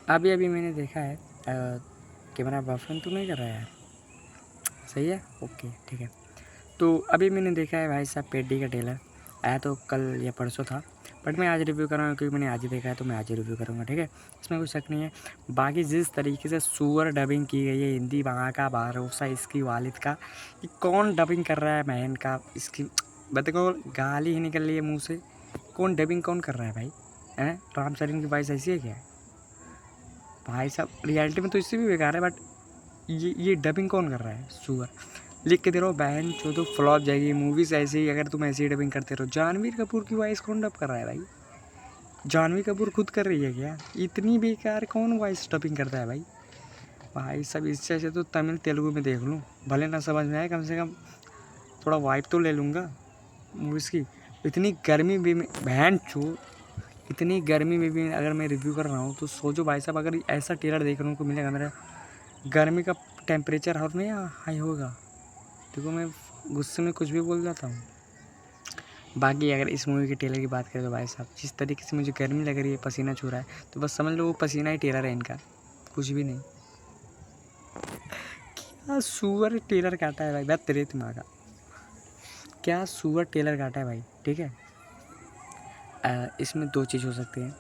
अभी अभी मैंने देखा है। कैमरा बफरिंग तो नहीं कर रहा है यार? सही है, ओके ठीक है। तो अभी मैंने देखा है भाई साहब पेडी का ट्रेलर आया तो कल या परसों था, बट मैं आज रिव्यू कर रहा हूँ क्योंकि मैंने आज ही देखा है तो मैं आज ही रिव्यू करूँगा, ठीक है। इसमें कोई शक नहीं है। बाकी जिस तरीके से सुअर डबिंग की गई है हिंदी, वहाँ का भरोसा इसकी वालिद का कि कौन डबिंग कर रहा है बहन का, इसकी बता को गाली ही निकल रही है मुँह से। कौन डबिंग कौन कर रहा है भाई? हैं, रामचरण की वॉइस ऐसी है क्या भाई साहब? रियलिटी में तो इससे भी बेकार है, बट ये डबिंग कौन कर रहा है? सुअर लिख के दे रहा हो बहन चो, तो फ्लॉप जाएगी मूवीज़ ऐसे ही अगर तुम ऐसी ही डबिंग करते रहो। जानवीर कपूर की वॉइस कौन डब कर रहा है भाई? जानवी कपूर खुद कर रही है क्या? इतनी बेकार कौन वॉइस डबिंग करता है भाई? भाई सब इससे अच्छे तो तमिल तेलुगु में देख लूँ, भले ना समझ में आए, कम से कम थोड़ा वाइब तो ले लूँगा मूवीज़ की। इतनी गर्मी भी में बहन चो, इतनी गर्मी में भी अगर मैं रिव्यू कर रहा हूँ तो सोचो भाई साहब, अगर ऐसा ट्रेलर देखने को मिलेगा मेरा, गर्मी का टेम्परेचर और नहीं हाई होगा। देखो मैं गुस्से में कुछ भी बोल जाता हूँ। बाकी अगर इस मूवी के ट्रेलर की बात करें तो भाई साहब जिस तरीके से मुझे गर्मी लग रही है, पसीना छू रहा है, तो बस समझ लो वो पसीना ही ट्रेलर है इनका, कुछ भी नहीं। क्या सुअर ट्रेलर काटा है भाई, बात तेरे दिमाग का, क्या सुअर ट्रेलर काटा है भाई, ठीक है। इसमें दो चीज़ हो सकती है।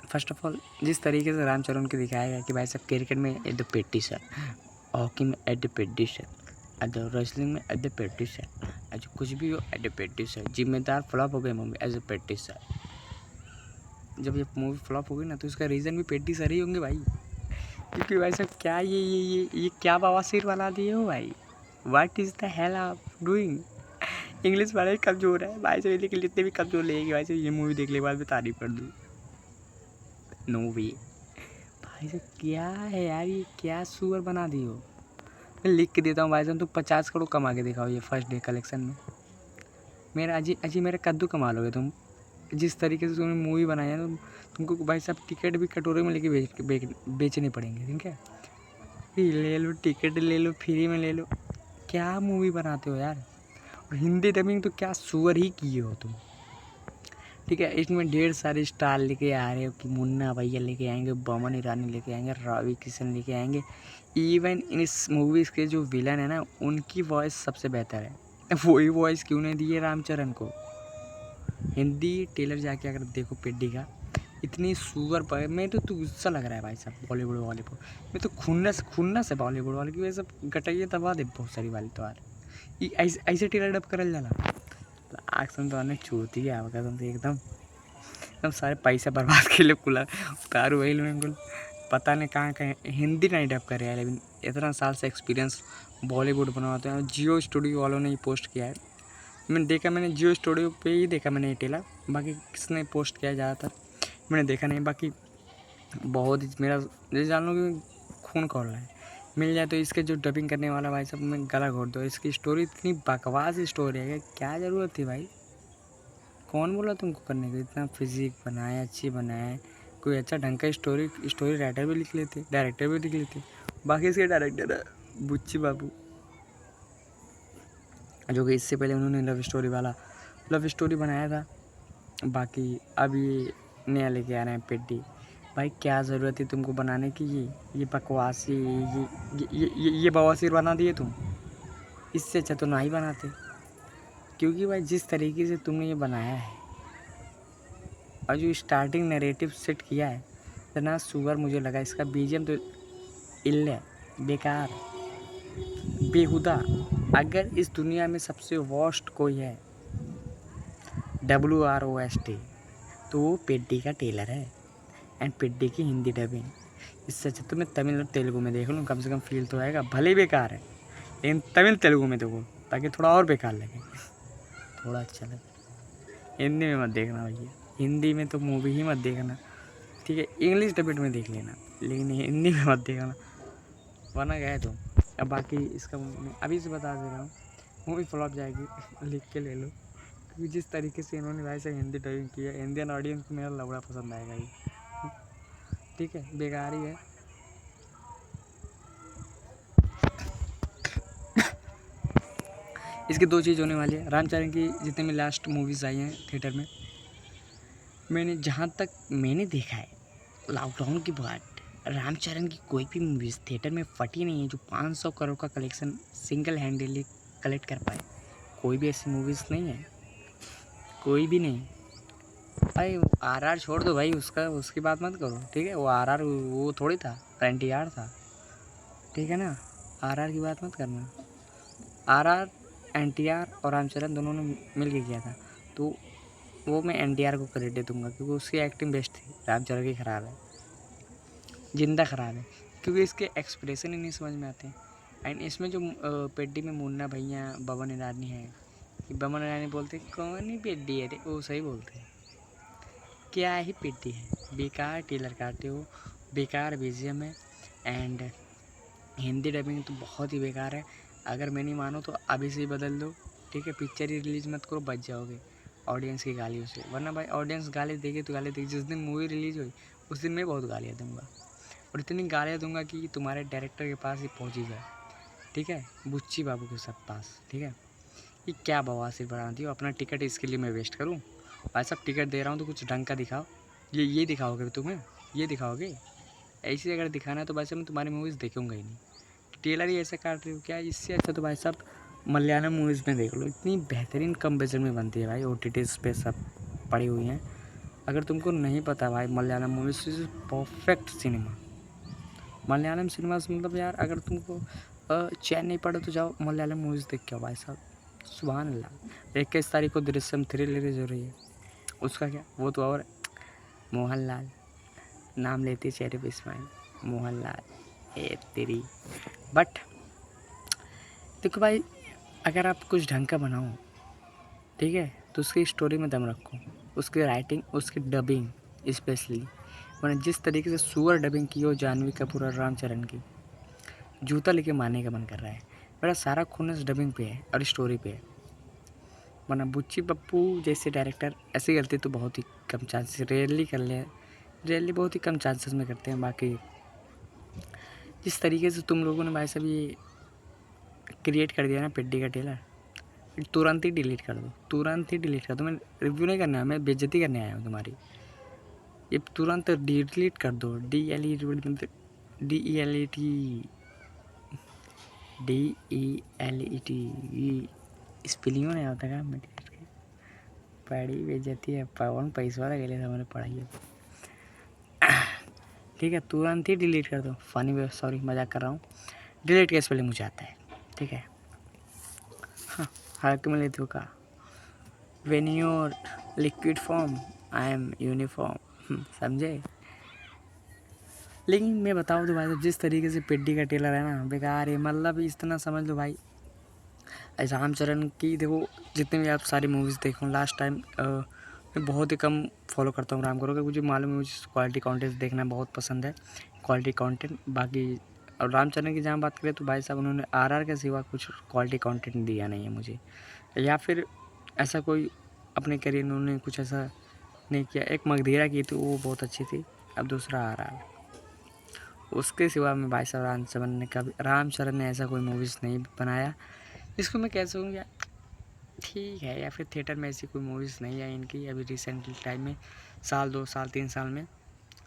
फर्स्ट ऑफ ऑल जिस तरीके से रामचरण को दिखाया गया कि भाई साहब क्रिकेट में एट द पेटी सर, हॉकी में एट द पेटी सर, रेसलिंग में एट द पेटी सर, आज कुछ भी हो एट द पेटी सर, जिम्मेदार फ्लॉप हो गई मूवी एज अ पेटी सर। जब ये मूवी फ्लॉप होगी ना तो इसका रीज़न भी पेटी सर ही होंगे भाई, क्योंकि भाई साहब क्या ये क्या बवासीर बना दिए हो भाई? व्हाट इज़ द हेल आप डूइंग? इंग्लिश वाले कमज़ोर है भाई साहब, लेकिन जितने भी कमज़ोर लेंगे भाई साहब ये मूवी देखने के बाद मैं तारीफ कर दूँ। नो वे भाई साहब, क्या है यार, ये क्या सुअर बना दी हो? मैं लिख के देता हूँ भाई साहब, तुम 50 करोड़ कमा के दिखाओ ये फर्स्ट डे कलेक्शन में, मेरा अजी अजी मेरा कद्दू कमा लोगे तुम। जिस तरीके से तुमने मूवी बनाई है ना, तुमको भाई साहब टिकट भी कटोरे में लेके बेचने पड़ेंगे, ठीक है। ये ले लो टिकट, ले लो फ्री में ले लो, क्या मूवी बनाते हो यार। और हिंदी डबिंग तो क्या सुअर ही किए हो तुम, ठीक है। इसमें ढेर सारे स्टार लेके आ रहे हो कि मुन्ना भैया लेके आएंगे, बमन ईरानी लेके आएंगे, रवि किशन लेके आएंगे। इवन इन इस मूवीज़ के जो विलन है ना उनकी वॉइस सबसे बेहतर है, वही वॉइस क्यों नहीं दी है रामचरण को? हिंदी ट्रेलर जाके अगर देखो पेड्डी का, इतनी सुअर पर मैं तो गुस्सा लग रहा है भाई साहब बॉलीवुड वाले को। मैं तो खुन्नस है बॉलीवुड वाले की वजह से गटाइए दबा दे बहुत सारी वाली तो यार, ये ऐसे ट्रेलर डब करल जाला। एक्शन तो आने छूती है कसम से, एकदम एकदम सारे पैसा बर्बाद के लिए कुला उतारू वही लोग, पता नहीं कहाँ कहाँ हिंदी नहीं डब कर रहा है। लेकिन इतना साल से एक्सपीरियंस बॉलीवुड बनवाते हैं, जियो स्टूडियो वालों ने ही पोस्ट किया है। मैंने देखा, मैंने जियो स्टूडियो पे ही देखा मैंने ये ट्रेलर, बाकी किसने पोस्ट किया ज़्यादातर मैंने देखा नहीं। बाकी बहुत ही मेरा जैसे जान लो कि खून खौल रहा है, मिल जाए तो इसके जो डबिंग करने वाला भाई सब मैं गला घोट दो। इसकी स्टोरी इतनी बकवास स्टोरी है, क्या ज़रूरत थी भाई? कौन बोला तुमको करने को? इतना फिजिक बनाए, अच्छी बनाए, कोई अच्छा ढंग का स्टोरी राइटर भी लिख लेते, डायरेक्टर भी लिख लेते। बाकी इसके डायरेक्टर है बुच्ची बाबू, जो कि इससे पहले उन्होंने लव स्टोरी बनाया था। बाकी अब ये नया लेके आ रहे हैं पेड्डी। भाई क्या ज़रूरत है तुमको बनाने की? ये बकवासी, ये बवासीर बना दिए तुम। इससे अच्छा तो ना ही बनाते, क्योंकि भाई जिस तरीके से तुमने ये बनाया है और जो स्टार्टिंग नैरेटिव सेट किया है इतना सुअर मुझे लगा। इसका बीजीएम तो इल्ले बेकार, बेहुदा। अगर इस दुनिया में सबसे वर्स्ट कोई है WROST तो वो पेड्डी का टेलर है, एंड पेड्डी की हिंदी डबिंग। इससे अच्छा तो मैं तमिल और तेलुगु में देख लूँ, कम से कम फील तो आएगा। भले ही बेकार है लेकिन तमिल तेलुगु में देखो ताकि थोड़ा और बेकार लगे, थोड़ा अच्छा लगे। हिंदी में मत देखना भैया, हिंदी में तो मूवी ही मत देखना, ठीक है। इंग्लिश डबिंग में देख लेना लेकिन हिंदी में मत देखना, वरना गए तुम। अब बाकी इसका मैं अभी से बता दे रहा हूँ, मूवी फ्लॉप जाएगी लिख के ले लो, क्योंकि जिस तरीके से इन्होंने भाई से हिंदी डबिंग की है, इंडियन ऑडियंस को मेरा लवड़ा पसंद आएगा ये, ठीक है। बेकार ही है। इसकी दो चीज़ होने वाली है। रामचरण की जितने में लास्ट मूवीज़ आई हैं थिएटर में, मैंने जहाँ तक मैंने देखा है लॉकडाउन की बात, रामचरण की कोई भी मूवीज़ थिएटर में फटी नहीं है जो 500 करोड़ का कलेक्शन सिंगल हैंडली कलेक्ट कर पाए। कोई भी ऐसी मूवीज़ नहीं है, कोई भी नहीं। भाई आरआर छोड़ दो भाई, उसकी बात मत करो, ठीक है। वो आरआर वो थोड़ी था, एनटीआर था, ठीक है ना। आरआर की बात मत करना। आरआर एनटीआर और रामचरण दोनों ने मिल के किया था, तो वो मैं एनटीआर को क्रेडिट दे दूंगा क्योंकि उसकी एक्टिंग बेस्ट थी। रामचरण की ख़राब है, जिंदा ख़राब है, क्योंकि इसके एक्सप्रेशन ही नहीं समझ में आते हैं। एंड इसमें जो पेड्डी में मुन्ना भैया बबन ईरानी है, कि बबन ईरानी बोलते कौन ही पेड्डी है रे, वो सही बोलते हैं। क्या ही पेड्डी है, बेकार टेलर काटे हो, बेकार बीजीएम है। एंड हिंदी डबिंग तो बहुत ही बेकार है। अगर मैं नहीं मानो तो अभी से ही बदल दो, ठीक है। पिक्चर ही रिलीज़ मत करो, बच जाओगे ऑडियंस की गालियों से। वरना भाई ऑडियंस गाली देगी तो गाली देगी। जिस दिन मूवी रिलीज़ हुई उस दिन मैं बहुत गालियाँ दूंगा, और इतनी गालियाँ दूंगा कि तुम्हारे डायरेक्टर के पास ही पहुँची जाए, ठीक है, बुच्ची बाबू के सब पास, ठीक है। ये क्या बवासीर बनाती हो, अपना टिकट इसके लिए मैं वेस्ट करूँ? भाई साहब टिकट दे रहा हूँ तो कुछ ढंग का दिखाओ। ये दिखाओगे तुम्हें, ये दिखाओगे? ऐसे अगर दिखाना है तो भाई साहब मैं तुम्हारी मूवीज़ देखूँगा ही नहीं। टेलर ही ऐसे काट रही हो क्या? इससे अच्छा तो भाई साहब मलयालम मूवीज़ में देख लो, इतनी बेहतरीन कम बजट में बनती है भाई। ओटीटीज़ पे सब पड़ी हुई हैं। अगर तुमको नहीं पता भाई, Malayalam movies is perfect cinema. Malayalam cinema मतलब यार, अगर तुमको चैन नहीं पड़े तो जाओ मलयालम मूवीज़ देख के आओ भाई साहब, सुभान अल्लाह। 21 तारीख को दृश्यम 3 रिलीज हो रही है, उसका क्या, वो तो और मोहनलाल नाम लेते चेहरे पे स्माइल, मोहनलाल ए तेरी। बट देखो भाई, अगर आप कुछ ढंग का बनाओ, ठीक है, तो उसकी स्टोरी में दम रखो, उसकी राइटिंग, उसकी डबिंग स्पेशली। मैंने जिस तरीके से सुअर डबिंग की हो जानवी कपूर और रामचरण की, जूता लेके मारने का मन कर रहा है। मेरा सारा खून डबिंग पे है और स्टोरी पे है। वरना बुच्ची पप्पू जैसे डायरेक्टर ऐसी गलती तो बहुत ही कम चांसेस, रेयरली कर ले, रेयरली बहुत ही कम चांसेस में करते हैं। बाकी जिस तरीके से तुम लोगों ने भाई साहब ये क्रिएट कर दिया ना पेड्डी का टेलर, तुरंत ही डिलीट कर दो, तुरंत ही डिलीट कर दो। मैं रिव्यू नहीं करना है, मैं बेइज्जती करने आया हूँ तुम्हारी। ये तुरंत डिलीट कर दो। DELET स्पेलिंग नहीं आता का मैं पढ़ी बेइज्जती है, पवन पैसा वाला गले था मैंने पढ़ाई है, ठीक है। तुरंत ही डिलीट कर दो। फनी, सॉरी मजाक कर रहा हूँ। डिलीट का स्पेलिंग मुझे आता है, ठीक है। हाँ, हल्के में लेते हो का, when your liquid form I am uniform, समझे। लेकिन मैं बताऊँ तो भाई साहब, जिस तरीके से पेड्डी का टेलर है ना, बेकार है। मतलब इतना समझ लो भाई, रामचरण की देखो, जितने भी आप सारी मूवीज़ देखो, लास्ट टाइम मैं बहुत ही कम फॉलो करता हूँ रामचरण को, मुझे मालूम है मुझे क्वालिटी कंटेंट देखना बहुत पसंद है, क्वालिटी कंटेंट। बाकी और रामचरण की जहाँ बात करें तो भाई साहब उन्होंने आरआर के सिवा कुछ क्वालिटी कंटेंट दिया नहीं है मुझे, या फिर ऐसा कोई अपने करियर में उन्होंने कुछ ऐसा नहीं किया। एक मगधीरा की थी वो बहुत अच्छी थी, अब दूसरा आरआर, उसके सिवा में भाई साहब रामचरण ने ऐसा कोई मूवीज़ नहीं बनाया जिसको मैं कह सकूँ यार ठीक है। या फिर थिएटर में ऐसी कोई मूवीज़ नहीं है इनकी अभी रिसेंट टाइम में, साल 2 साल 3 साल में।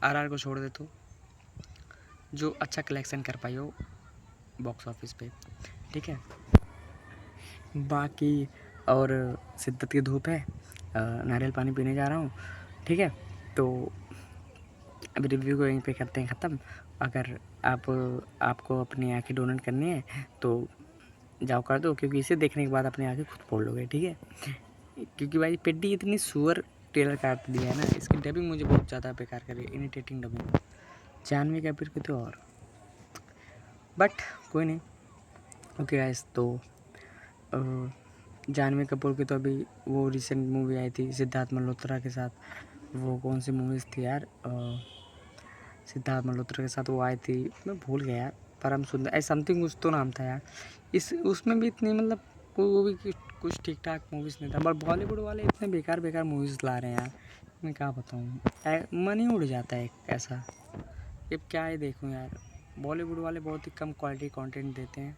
आरआर को छोड़ दे तो जो अच्छा कलेक्शन कर पाई हो बॉक्स ऑफिस पे, ठीक है। बाकी और शिद्दत की धूप है, नारियल पानी पीने जा रहा हूँ, ठीक है। तो अब रिव्यू को यहीं पे करते हैं ख़त्म। अगर आपको अपनी आंखें डोनेट करनी है तो जाओ कर दो, क्योंकि इसे देखने के बाद अपनी आंखें खुद फोड़ लोगे, ठीक है। क्योंकि भाई पेड्डी इतनी सुअर टेलर काट दिया है ना, इसकी डबिंग मुझे बहुत ज़्यादा बेकार करी, इरिटेटिंग डबिंग। जानवी कपूर की तो और, बट कोई नहीं। ओके गाइस, तो जानवी कपूर की तो अभी वो रिसेंट मूवी आई थी सिद्धार्थ मल्होत्रा के साथ, वो कौन सी मूवीज़ थी यार, सिद्धार्थ मल्होत्रा के साथ वो आई थी, मैं भूल गया यार, परम सुंदर ऐसा समथिंग कुछ तो नाम था यार। उसमें भी इतनी मतलब वो भी कुछ ठीक ठाक मूवीज़ नहीं था, पर बॉलीवुड वाले इतने बेकार बेकार मूवीज़ ला रहे हैं यार, मैं क्या बताऊँ, मन ही उड़ जाता है ऐसा। अब क्या ही देखूँ यार, बॉलीवुड वाले बहुत ही कम क्वालिटी कंटेंट देते हैं।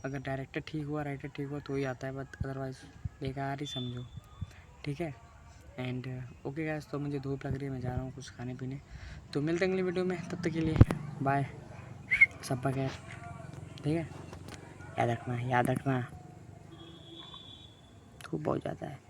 अगर डायरेक्टर ठीक हुआ, राइटर ठीक हुआ तो ही आता है, बट अदरवाइज़ बेकार ही समझो, ठीक है। एंड ओके गाइस, तो मुझे धूप लग रही है, मैं जा रहा हूँ कुछ खाने पीने। तो मिलते हैं अगली वीडियो में, तब तक के लिए बाय, सब खैर, ठीक है। याद रखना, धूप बहुत ज़्यादा है।